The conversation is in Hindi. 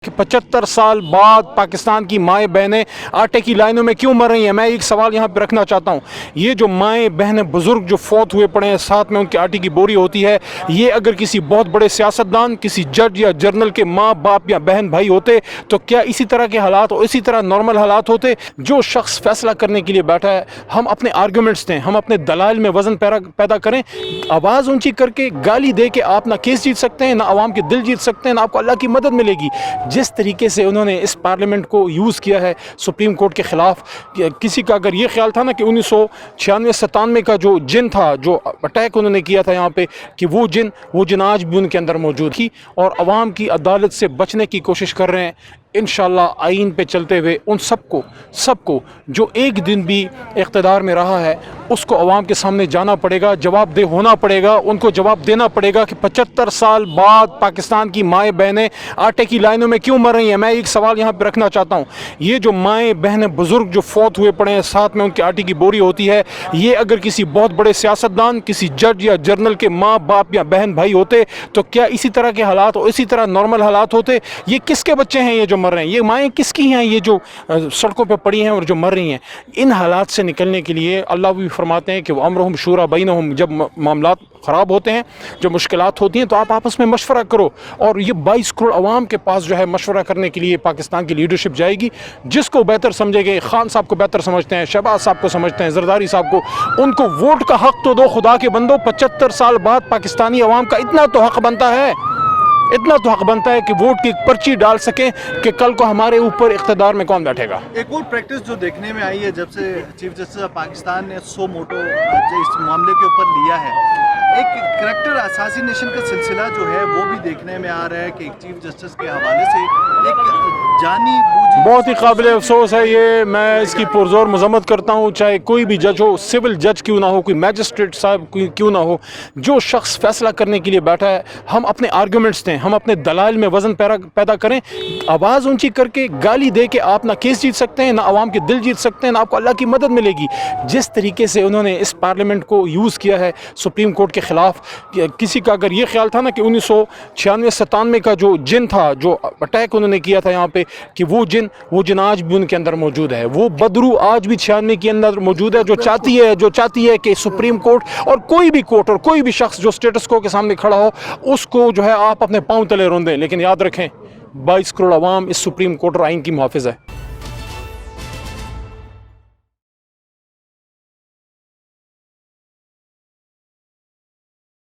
कि 75 साल बाद पाकिस्तान की माएँ बहनें आटे की लाइनों में क्यों मर रही हैं। मैं एक सवाल यहाँ पे रखना चाहता हूँ। ये जो माएँ बहनें बुज़ुर्ग जो फौत हुए पड़े हैं, साथ में उनकी आटे की बोरी होती है, ये अगर किसी बहुत बड़े सियासतदान, किसी जज या जर्नल के माँ बाप या बहन भाई होते तो क्या इसी तरह के हालात और इसी तरह नॉर्मल हालात होते। जो शख्स फैसला करने के लिए बैठा है, हम अपने आर्गूमेंट्स दें, हम अपने दलाइल में वज़न पैदा करें। आवाज़ ऊँची करके गाली दे के आप ना केस जीत सकते हैं, ना आवाम के दिल जीत सकते हैं, ना आपको अल्लाह की मदद मिलेगी। जिस तरीके से उन्होंने इस पार्लियामेंट को यूज़ किया है सुप्रीम कोर्ट के ख़िलाफ़, किसी का अगर ये ख्याल था ना कि 1996-97 का जो जिन था, जो अटैक उन्होंने किया था यहाँ पे, कि वो जिन आज भी उनके अंदर मौजूद थी और अवाम की अदालत से बचने की कोशिश कर रहे हैं। इंशाअल्लाह आइन पे चलते हुए उन सबको जो एक दिन भी इक़्तिदार में रहा है उसको अवाम के सामने जाना पड़ेगा, जवाबदेह होना पड़ेगा, उनको जवाब देना पड़ेगा कि 75 साल बाद पाकिस्तान की माएँ बहनें आटे की लाइनों में क्यों मर रही हैं। मैं एक सवाल यहाँ पे रखना चाहता हूँ। ये जो माएँ बहनें बुज़ुर्ग जो फौत हुए पड़े हैं, साथ में उनकी आटे की बोरी होती है, ये अगर किसी बहुत बड़े सियासतदान, किसी जज या जर्नल के माँ बाप या बहन भाई होते तो क्या इसी तरह के हालात और इसी तरह नॉर्मल हालात होते। ये किसके बच्चे हैं ये जो मर रहे हैं, ये माएँ किसकी हैं ये जो सड़कों पर पड़ी हैं और जो मर रही हैं। इन हालात से निकलने के लिए अल्लाह भी फरमाते हैं कि वो अमरुहुम शूरा बैनहुम, जब मामलात ख़राब होते हैं, जो मुश्किलात होती हैं तो आप आपस में मशवरा करो। और ये 22 करोड़ अवाम के पास जो है मशवरा करने के लिए पाकिस्तान की लीडरशिप जाएगी। जिसको बेहतर समझेंगे, खान साहब को बेहतर समझते हैं, शहबाज साहब को समझते हैं, जरदारी साहब को, उनको वोट का हक़ तो दो खुदा के बंदो। 75 साल बाद पाकिस्तानी अवाम का इतना तो हक़ बनता है, इतना तो हक़ बनता है कि वोट की पर्ची डाल सकें कि कल को हमारे ऊपर इक़्तिदार में कौन बैठेगा। एक और प्रैक्टिस जो देखने में आई है जब से चीफ जस्टिस ऑफ पाकिस्तान ने सो मोटो इस मामले के ऊपर लिया है, एक करैक्टर असासिनेशन का सिलसिला जो है वो भी देखने में आ रहा है कि एक चीफ जस्टिस के हवाले से एक जानी बूझी बहुत ही काबिल अफसोस है ये। मैं इसकी पुरजोर मजम्मत करता हूँ, चाहे कोई भी जज हो, सिविल जज क्यों ना हो, कोई मैजिस्ट्रेट साहब क्यों ना हो। जो शख्स फैसला करने के लिए बैठा है, हम अपने आर्गूमेंट्स दें, हम अपने दलाइल में वज़न पैदा करें। आवाज़ ऊँची करके गाली दे के आप ना केस जीत सकते हैं, ना आवाम के दिल जीत सकते हैं, ना आपको अल्लाह की मदद मिलेगी। जिस तरीके से उन्होंने इस पार्लियामेंट को यूज़ किया है सुप्रीम कोर्ट के ख़िलाफ़, किसी का अगर ये ख्याल था ना कि 1996-97 का जो जिन था, जो अटैक उन्होंने किया था यहाँ पे, कि वो जिन आज भी उनके अंदर मौजूद है, वो बदरू आज भी 96 के अंदर मौजूद है, जो चाहती है कि सुप्रीम कोर्ट और कोई भी कोर्ट और कोई भी शख्स जो स्टेटस को के सामने खड़ा हो, उसको जो है आप अपने पाँव तले रौंदें। लेकिन याद रखें, 22 करोड़ अवाम इस सुप्रीम कोर्ट और आइन की मुहाफ़िज़ है।